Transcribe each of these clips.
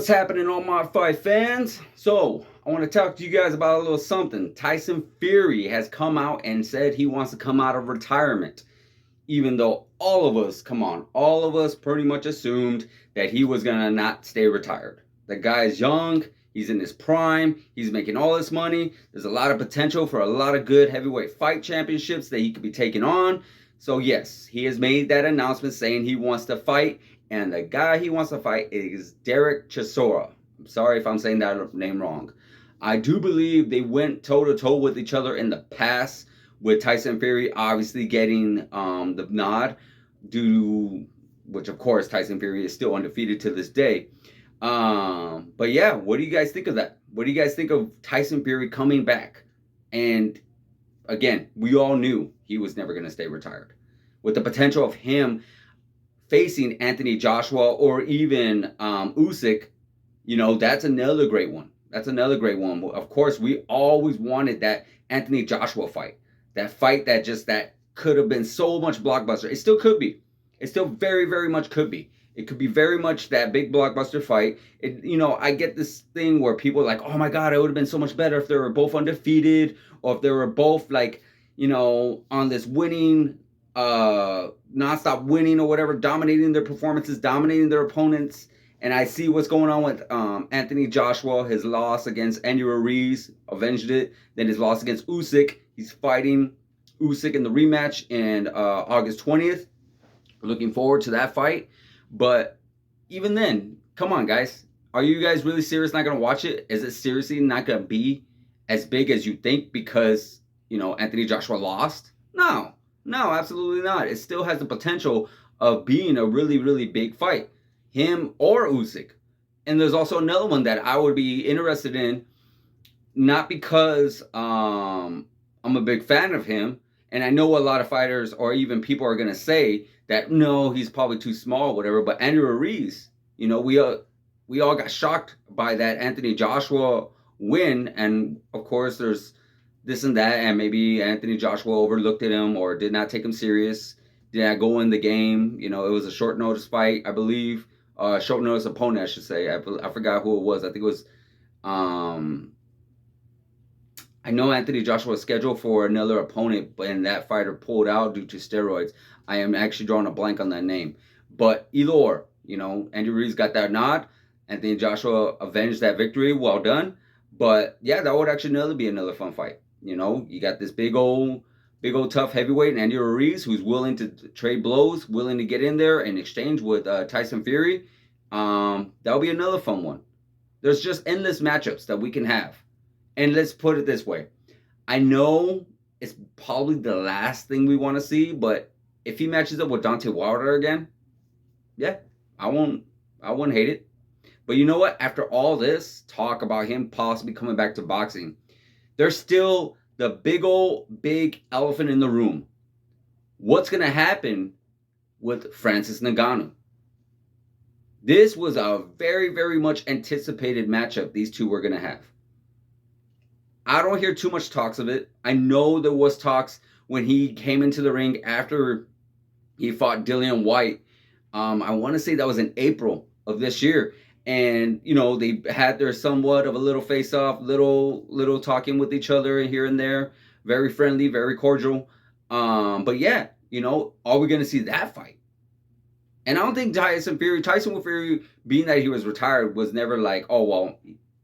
What's happening, all my fight fans? So, I want to talk to you guys about a little something. Tyson Fury has come out and said he wants to come out of retirement, even though all of us, come on, all of us pretty much assumed that he was going to not stay retired. The guy is young, he's in his prime, he's making all this money. There's a lot of potential for a lot of good heavyweight fight championships that he could be taking on. So, yes, he has made that announcement saying he wants to fight, and the guy he wants to fight is Derek Chisora. I'm sorry if I'm saying that name wrong. I do believe they went toe-to-toe with each other in the past, with Tyson Fury obviously getting the nod due to, which of course Tyson Fury is still undefeated to this day. But yeah, what do you guys think of that? What do you guys think of Tyson Fury coming back? And again, we all knew he was never going to stay retired. With the potential of him facing Anthony Joshua or even Usyk, that's another great one. That's another great one. Of course, we always wanted that Anthony Joshua fight. That fight that could have been so much blockbuster. It still could be. It still very, very much could be. It could be very much that big blockbuster fight. I get this thing where people are like, oh my God, it would have been so much better if they were both undefeated or if they were both on this winning, nonstop winning or whatever, dominating their performances, dominating their opponents. And I see what's going on with Anthony Joshua, his loss against Andy Ruiz, avenged it. Then his loss against Usyk. He's fighting Usyk in the rematch in August 20th. We're looking forward to that fight. But even then, come on, guys. Are you guys really serious not going to watch it? Is it seriously not going to be as big as you think because, Anthony Joshua lost? No, absolutely not. It still has the potential of being a really, really big fight. Him or Usyk. And there's also another one that I would be interested in, not because I'm a big fan of him, and I know a lot of fighters or even people are going to say that, no, he's probably too small, whatever, but Andrew Ruiz, we all got shocked by that Anthony Joshua win, and of course there's this and that, and maybe Anthony Joshua overlooked at him or did not take him serious, did not go in the game. It was a short notice fight, I believe. Short notice opponent, I should say. I forgot who it was. I think it was. I know Anthony Joshua was scheduled for another opponent, and that fighter pulled out due to steroids. I am actually drawing a blank on that name. But either or, Andrew Ruiz got that nod. Anthony Joshua avenged that victory. Well done. But yeah, that would actually be another fun fight. You got this big old tough heavyweight, Andy Ruiz, who's willing to trade blows, willing to get in there and exchange with Tyson Fury. That'll be another fun one. There's just endless matchups that we can have. And let's put it this way. I know it's probably the last thing we want to see, but if he matches up with Deontay Wilder again, yeah, I won't hate it. But you know what? After all this talk about him possibly coming back to boxing, there's still the big elephant in the room. What's going to happen with Francis Ngannou? This was a very, very much anticipated matchup these two were going to have. I don't hear too much talks of it. I know there was talks when he came into the ring after he fought Dillian White. I want to say that was in April of this year. And, they had their somewhat of a little face-off, little talking with each other here and there. Very friendly, very cordial. But yeah, are we going to see that fight? And I don't think Tyson Fury, being that he was retired, was never like, oh, well,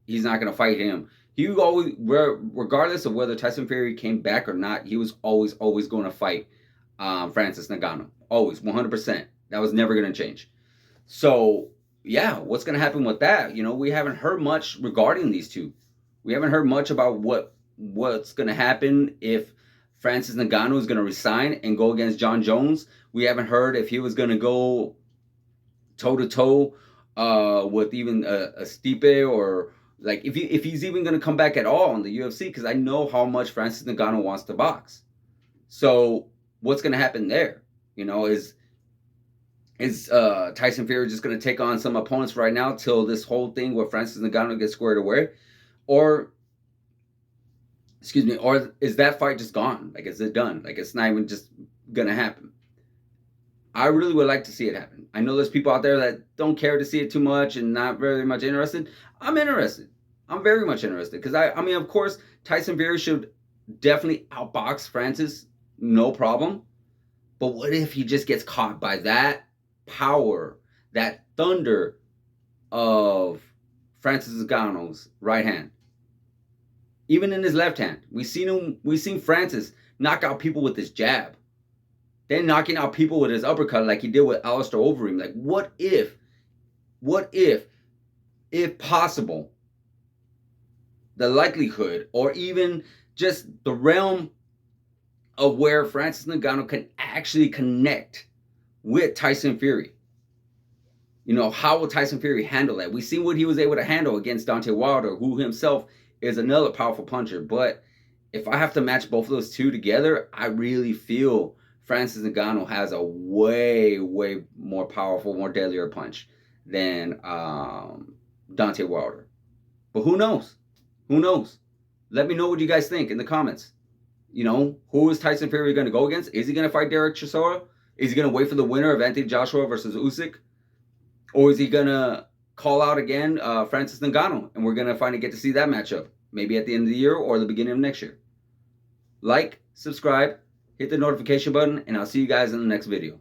he's not going to fight him. He always, regardless of whether Tyson Fury came back or not, he was always going to fight Francis Ngannou. Always, 100%. That was never going to change. So, yeah, what's going to happen with that? We haven't heard much regarding these two. We haven't heard much about what's going to happen if Francis Ngannou is going to resign and go against John Jones. We haven't heard if he was going to go toe-to-toe with even a Stipe, or like if he's even going to come back at all in the UFC, because I know how much Francis Ngannou wants to box. So what's going to happen there? Is Tyson Fury just going to take on some opponents right now till this whole thing with Francis Ngannou gets squared away? Or is that fight just gone? Like, is it done? Like, it's not even just going to happen? I really would like to see it happen. I know there's people out there that don't care to see it too much and not very much interested. I'm interested. I'm very much interested because I mean, of course, Tyson Fury should definitely outbox Francis, no problem. But what if he just gets caught by that power, that thunder of Francis Ngannou's right hand? Even in his left hand, we've seen Francis knock out people with his jab, then knocking out people with his uppercut like he did with Alistair Overeem. Like, what if possible, the likelihood or even just the realm of where Francis Ngannou can actually connect with Tyson Fury? You know, how will Tyson Fury handle that? We've seen what he was able to handle against Deontay Wilder, who himself is another powerful puncher. But if I have to match both of those two together, I really feel Francis Ngannou has a way more powerful, more deadlier punch than Deontay Wilder. But who knows? Who knows? Let me know what you guys think in the comments. You know, who is Tyson Fury going to go against? Is he going to fight Derek Chisora? Is he going to wait for the winner of Anthony Joshua versus Usyk? Or is he going to call out again Francis Ngannou? And we're going to finally get to see that matchup. Maybe at the end of the year or the beginning of next year. Like, subscribe, hit the notification button, and I'll see you guys in the next video.